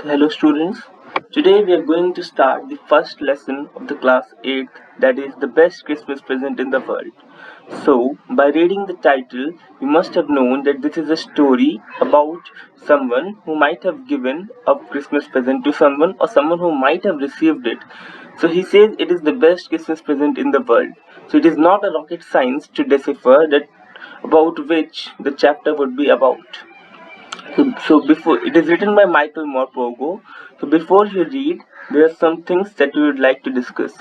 Hello students, today we are going to start the first lesson of the class 8th, that is the best Christmas present in the world. So, by reading the title, you must have known that this is a story about someone who might have given a Christmas present to someone or someone who might have received it. So he says it is the best Christmas present in the world. So it is not a rocket science to decipher that about which the chapter would be about. So before it is written by Michael Morpurgo. So before you read, there are some things that we would like to discuss.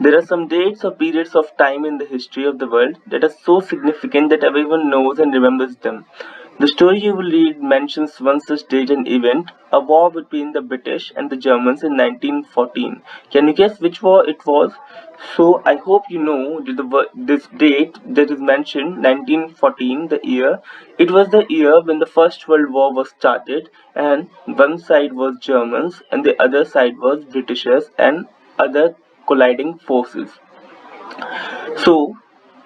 There are some dates or periods of time in the history of the world that are so significant that everyone knows and remembers them. The story you will read mentions one such date and event, a war between the British and the Germans in 1914. Can you guess which war it was? So I hope you know this date that is mentioned, 1914, the year. It was the year when the First World War was started, and one side was Germans and the other side was Britishers and other colliding forces. So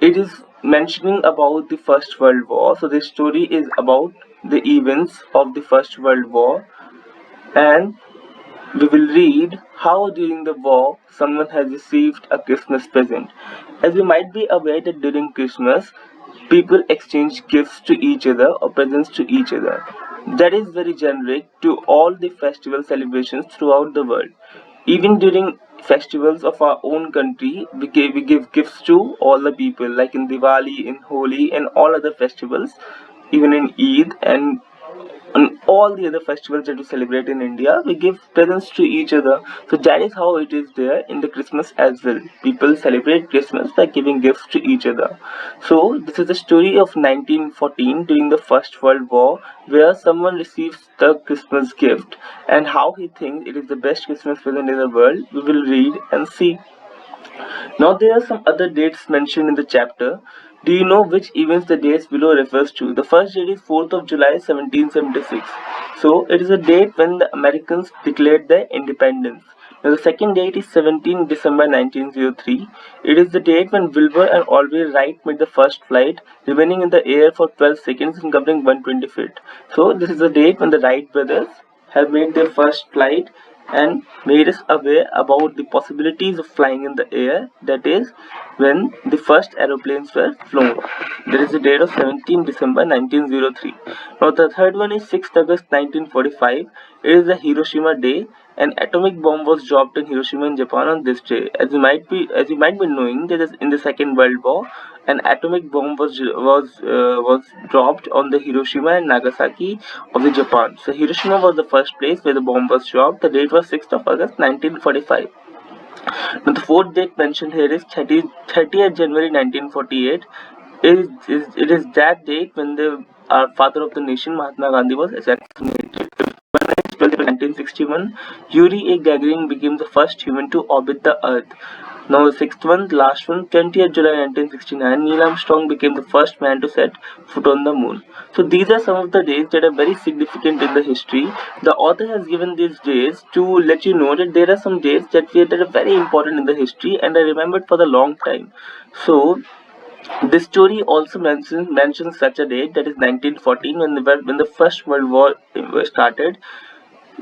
it is mentioning about the First World War. So this story is about the events of the First World War, and we will read how during the war someone has received a Christmas present. As you might be aware that during Christmas people exchange gifts to each other or presents to each other. That is very generic to all the festival celebrations throughout the world. Even during festivals of our own country, we give gifts to all the people, like in Diwali, in Holi, and all other festivals, even in Eid and all the other festivals that we celebrate in India, we give presents to each other. So that is how it is there in the Christmas as well. People celebrate Christmas by giving gifts to each other. So this is the story of 1914 during the First World War, where someone receives the Christmas gift and how he thinks it is the best Christmas present in the world. We will read and see. Now there are some other dates mentioned in the chapter. Do you know which events the dates below refers to? The first date is 4th of July 1776. So it is a date when the Americans declared their independence. Now the second date is 17 December 1903. It is the date when Wilbur and Orville Wright made the first flight, remaining in the air for 12 seconds and covering 120 feet. So this is the date when the Wright brothers have made their first flight and made us aware about the possibilities of flying in the air, that is when the first aeroplanes were flown. There is the date of 17 December 1903. Now the third one is 6th August 1945. It is the Hiroshima Day. An atomic bomb was dropped in Hiroshima in Japan on this day. As you might be knowing that in the Second World War, an atomic bomb was dropped on the Hiroshima and Nagasaki of the Japan. So Hiroshima was the first place where the bomb was dropped. The date was 6th of August 1945. Now the fourth date mentioned here is 30th January 1948. It is that date when the father of the nation, Mahatma Gandhi, was assassinated. 1961, Yuri A. Gagarin became the first human to orbit the Earth. Now the sixth one, the last one, 20th July 1969, Neil Armstrong became the first man to set foot on the moon. So these are some of the days that are very significant in the history. The author has given these days to let you know that there are some dates that are very important in the history and are remembered for the long time. So this story also mentions such a date, that is 1914, when the First World War started.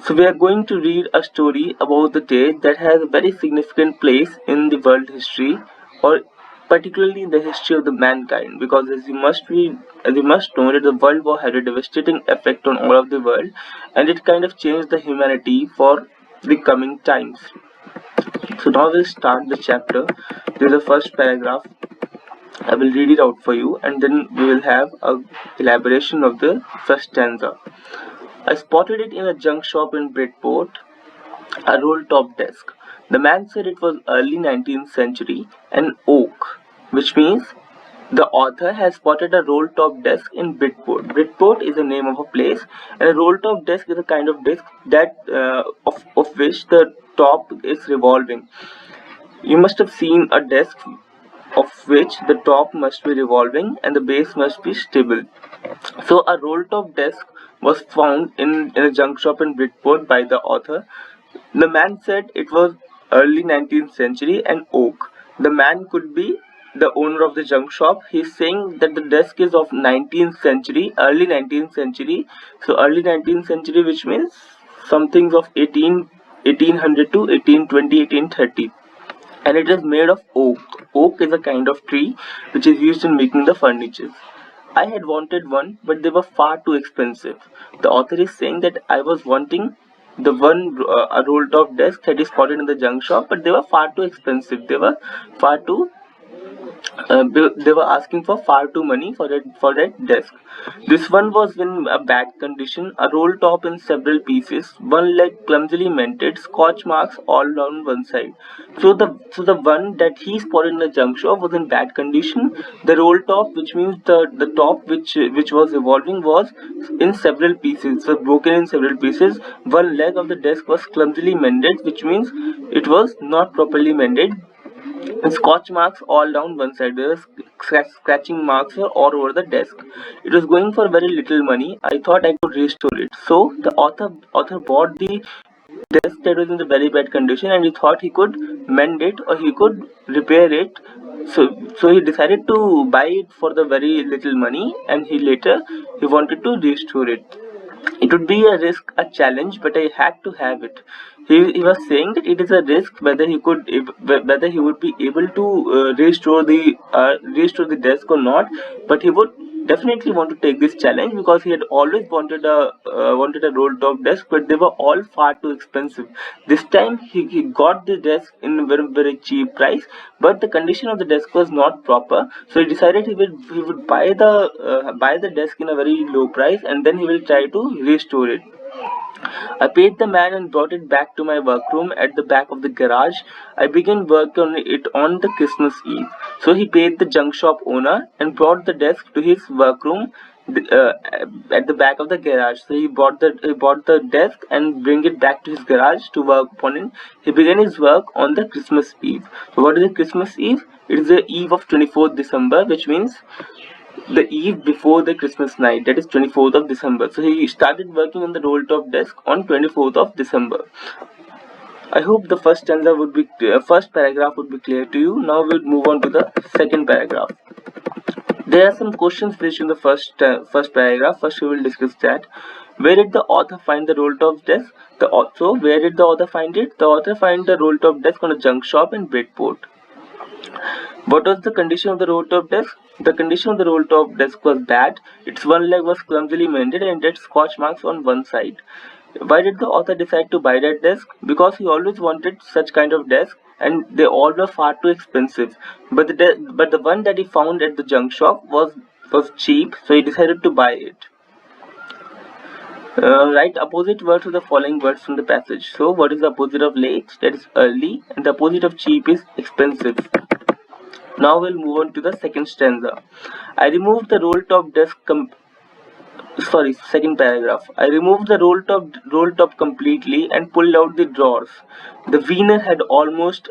So we are going to read a story about the date that has a very significant place in the world history, or particularly in the history of the mankind, because as you must know that the World War had a devastating effect on all of the world, and it kind of changed the humanity for the coming times. So now we'll start the chapter. This is the first paragraph. I will read it out for you, and then we will have a elaboration of the first stanza. I spotted it in a junk shop in Bridport, a roll-top desk. The man said it was early 19th century and oak, which means the author has spotted a roll-top desk in Bridport. Bridport is the name of a place, and a roll-top desk is a kind of desk that of which the top is revolving. You must have seen a desk of which the top must be revolving and the base must be stable. So a roll-top desk was found in a junk shop in Bridport by the author. The man said it was early 19th century and oak. The man could be the owner of the junk shop. He's saying that the desk is of 19th century, early 19th century. So early 19th century, which means something of 1800 to 1820, 1830, and it is made of oak. Oak is a kind of tree which is used in making the furniture. I had wanted one, but they were far too expensive. The author is saying that I was wanting the one a roll top desk that is spotted in the junk shop, but they were far too expensive. They were far too they were asking for far too money for that desk. This one was in a bad condition, a roll top in several pieces, one leg clumsily mended, scotch marks all down one side. So the one that he spotted in the junk shop was in bad condition. The roll top, which means the top which was evolving, was in several pieces, was broken in several pieces. One leg of the desk was clumsily mended, which means it was not properly mended, and scotch marks all down one side. There were scratching marks all over the desk. It was going for very little money. I thought I could restore it. So the author bought the desk that was in the very bad condition, and he thought he could mend it or he could repair it. So he decided to buy it for the very little money, and he wanted to restore it. It would be a risk, a challenge, but I had to have it. He was saying that it is a risk whether he would be able to restore the desk or not, but he would definitely want to take this challenge because he had always wanted a roll top desk, but they were all far too expensive. This time he got the desk in a very very cheap price, but the condition of the desk was not proper. So he decided he would buy the desk in a very low price, and then he will try to restore it. I paid the man and brought it back to my workroom at the back of the garage. I began work on it on the Christmas Eve. So he paid the junk shop owner and brought the desk to his workroom at the back of the garage. So he bought the desk and bring it back to his garage to work upon it. He began his work on the Christmas Eve. So what is the Christmas Eve? It is the eve of 24th December, which means the eve before the Christmas night, that is 24th of December. So he started working on the roll top desk on 24th of December. I hope the first paragraph would be clear to you. Now we'll move on to the second paragraph. There are some questions placed in the first paragraph. First we will discuss that. Where did the author find the roll top desk? Where did the author find it? The author found the roll top desk on a junk shop in Bridgeport. What was the condition of the roll top desk? The condition of the roll top desk was bad. Its one leg was clumsily mended and it had scotch marks on one side. Why did the author decide to buy that desk? Because he always wanted such kind of desk, and they all were far too expensive. But the one that he found at the junk shop was cheap, so he decided to buy it. Write opposite words to the following words from the passage. So what is the opposite of late? That is early, and the opposite of cheap is expensive. Now we'll move on to the second stanza. I removed the roll top desk second paragraph. I removed the roll top completely and pulled out the drawers. The veneer had almost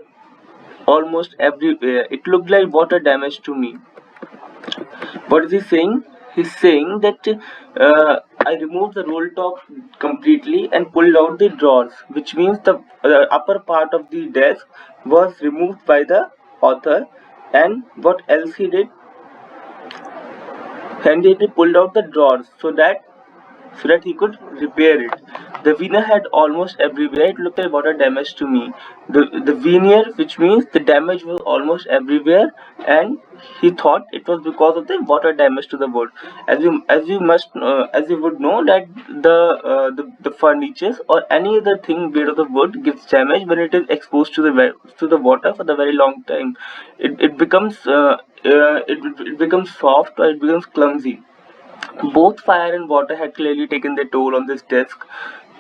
everywhere. It looked like water damage to me. What is he saying? He's saying that I removed the roll top completely and pulled out the drawers, which means the upper part of the desk was removed by the author. And what else he did? And he pulled out the drawers so that he could repair it. The veneer had almost everywhere. It looked like water damage to me. The veneer, which means the damage was almost everywhere, and he thought it was because of the water damage to the wood. As you would know that the furnitures or any other thing made of the wood gets damaged when it is exposed to the water for the very long time. It becomes soft or it becomes clumsy. Both fire and water had clearly taken their toll on this desk,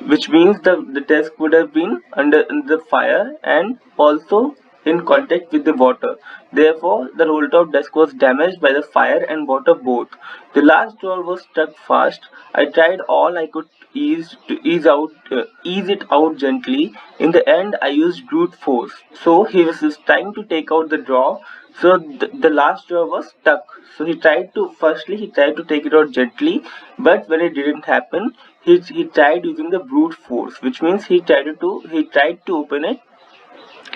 which means the desk would have been under the fire and also in contact with the water. Therefore, the roll top desk was damaged by the fire and water both. The last drawer was stuck fast. I tried all I could ease it out gently. In the end, I used brute force. So he was just trying to take out the drawer. So the last drawer was stuck. So he tried to take it out gently, but when it didn't happen, he tried using the brute force, which means he tried to open it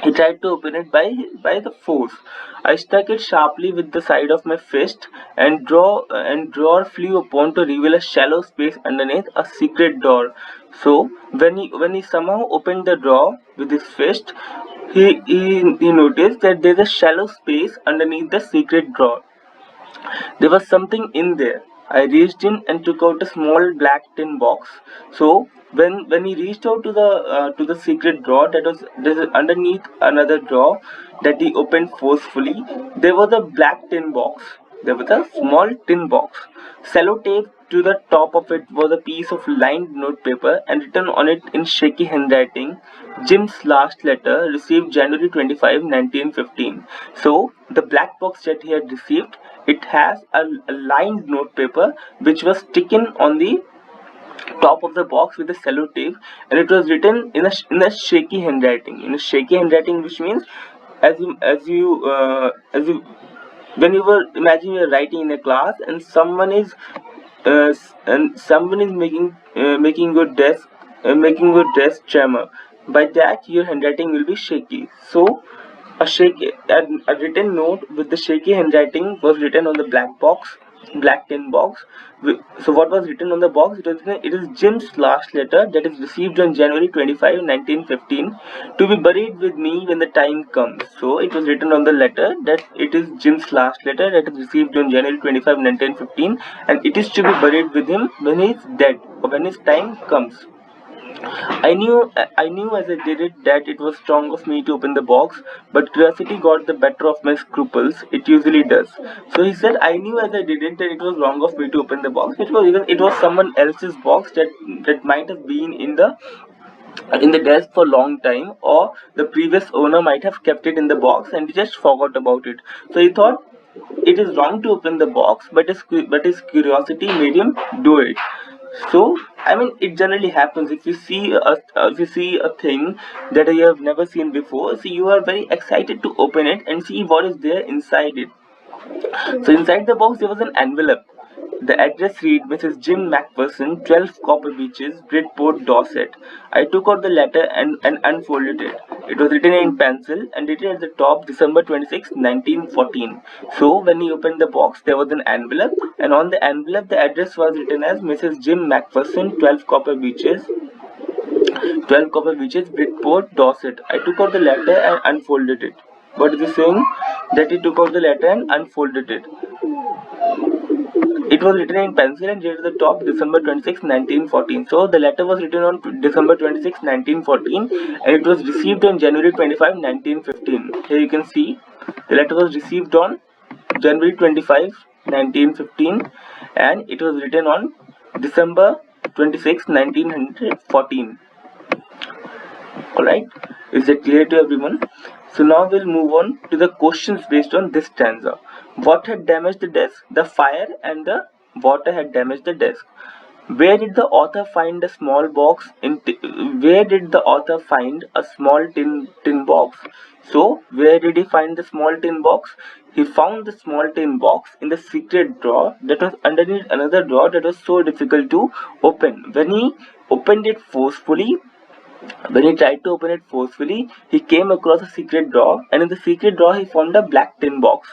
He tried to open it by the force. I struck it sharply with the side of my fist, and drawer flew upon to reveal a shallow space underneath, a secret door. So when he somehow opened the drawer with his fist, he noticed that there's a shallow space underneath the secret drawer. There was something in there. I reached in and took out a small black tin box. So when he reached out to the secret drawer that was underneath another drawer that he opened forcefully, there was a black tin box. There was a small tin box. Sellotape to the top of it was a piece of lined notepaper, and written on it in shaky handwriting, Jim's last letter, received January 25, 1915. So the black box that he had received, it has a lined notepaper which was sticking on the top of the box with a sellotape, and it was written in a shaky handwriting. In a shaky handwriting, which means as you when you were imagine you're writing in a class and someone is making your desk tremor. By that, your handwriting will be shaky. So a written note with the shaky handwriting was written on the black tin box. So what was written on the box? It is Jim's last letter that is received on January 25, 1915, to be buried with me when the time comes. So it was written on the letter that it is Jim's last letter that is received on January 25, 1915, and it is to be buried with him when he is dead or when his time comes. I knew as I did it that it was wrong of me to open the box, but curiosity got the better of my scruples. It usually does. So he said, I knew as I did it that it was wrong of me to open the box. It was someone else's box that might have been in the desk for a long time, or the previous owner might have kept it in the box and he just forgot about it. So he thought it is wrong to open the box, but his curiosity made him do it. So I mean, it generally happens if you see a thing that you have never seen before. So you are very excited to open it and see what is there inside it. So inside the box there was an envelope. The address read Mrs. Jim Macpherson, 12 Copper Beaches, Bridport, Dorset. I took out the letter and unfolded it. It was written in pencil and dated at the top December 26, 1914. So when he opened the box, there was an envelope, and on the envelope the address was written as Mrs. Jim Macpherson, 12 Copper Beaches, Bridport, Dorset. I took out the letter and unfolded it. What is he saying? That he took out the letter and unfolded it. It was written in pencil and dated at the top December 26, 1914. So the letter was written on December 26, 1914, and it was received on January 25, 1915. Here you can see the letter was received on January 25, 1915, and it was written on December 26, 1914. Alright, is that clear to everyone? So now we'll move on to the questions based on this stanza. What had damaged the desk? The fire and the water had damaged the desk. Where did the author find a small box where did the author find a small tin box? So where did he find the small tin box? He found the small tin box in the secret drawer that was underneath another drawer that was so difficult to open. When he tried to open it forcefully, he came across a secret drawer, and in the secret drawer he found a black tin box.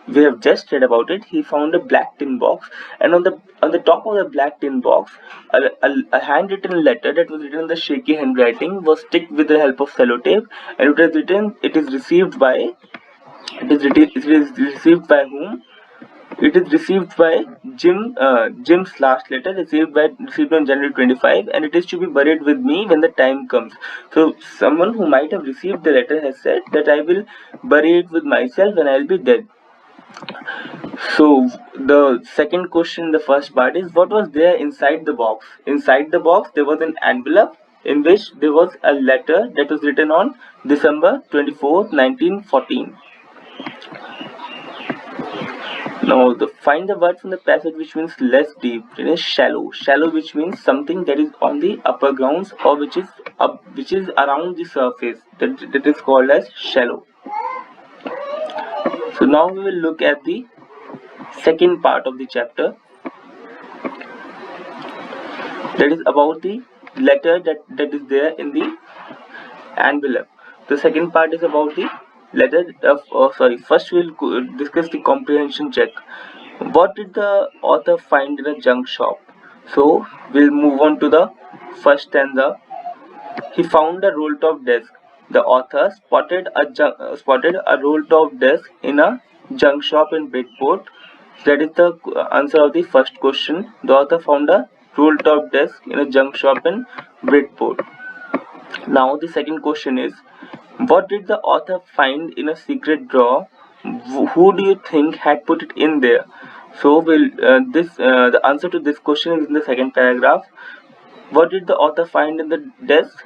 We have just read about it. He found a black tin box, and on the top of the black tin box, a handwritten letter that was written in the shaky handwriting was stick with the help of sellotape, and it was written. It is received by whom? It is received by Jim's last letter, received on January 25, and it is to be buried with me when the time comes. So someone who might have received the letter has said that I will bury it with myself when I will be dead. So the second question in the first part is, what was there inside the box? Inside the box there was an envelope in which there was a letter that was written on December 24, 1914. Now, find the word from the passage which means less deep. It is shallow. Shallow, which means something that is on the upper grounds or which is around the surface. That is called as shallow. So now we will look at the second part of the chapter. That is about the letter that is there in the envelope. The second part is about the letter of, first we'll discuss the comprehension check. What did the author find in a junk shop? So we'll move on to the first stanza. He found a roll-top desk. The author spotted a roll-top desk in a junk shop in Bridgeport. That is the answer of the first question. The author found a roll-top desk in a junk shop in Bridgeport. Now the second question is, what did the author find in a secret drawer? Who do you think had put it in there? So the answer to this question is in the second paragraph. What did the author find in the desk?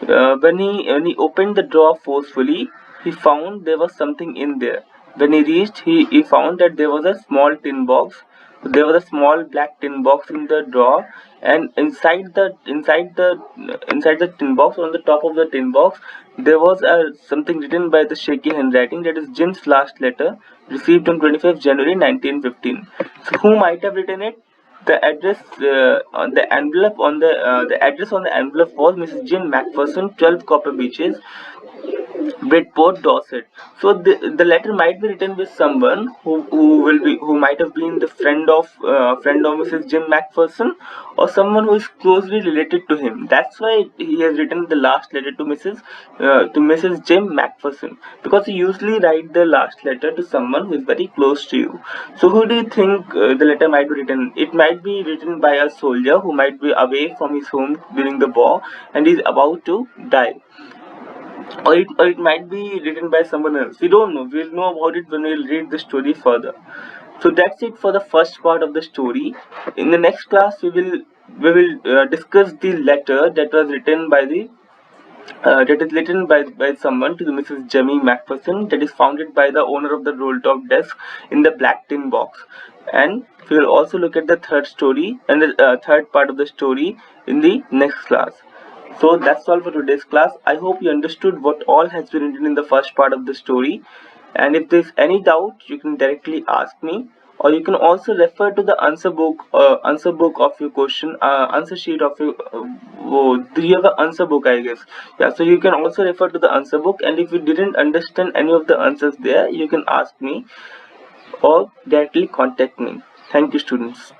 When he opened the drawer forcefully, he found there was something in there. When he reached, he found that there was a small tin box. There was a small black tin box in the drawer, and inside the tin box, on the top of the tin box, there was something written by the shaky handwriting. That is Jim's last letter, received on 25th January 1915. So who might have written it? The address on the envelope the address on the envelope was Mrs. Jim Macpherson, 12 Copper Beaches, Bridgeport, Dorset. So the letter might be written with someone who might have been the friend of Mrs. Jim Macpherson, or someone who is closely related to him. That's why he has written the last letter to Mrs. Jim Macpherson, because he usually write the last letter to someone who is very close to you. So who do you think the letter might be written? It might be written by a soldier who might be away from his home during the war and is about to die, or it might be written by someone else. We don't know. We'll know about it when we'll read the story further. So that's it for the first part of the story. In the next class, we will discuss the letter that was written by by someone to the Mrs. Jemmy Macpherson, that is founded by the owner of the roll-top desk in the black tin box. And we will also look at the third story and the third part of the story in the next class. So that's all for today's class. I hope you understood what all has been written in the first part of the story. And if there's any doubt, you can directly ask me, or you can also refer to the answer book of your question, answer sheet of your. Do you have an answer book? I guess. Yeah. So you can also refer to the answer book, and if you didn't understand any of the answers there, you can ask me or directly contact me. Thank you, students.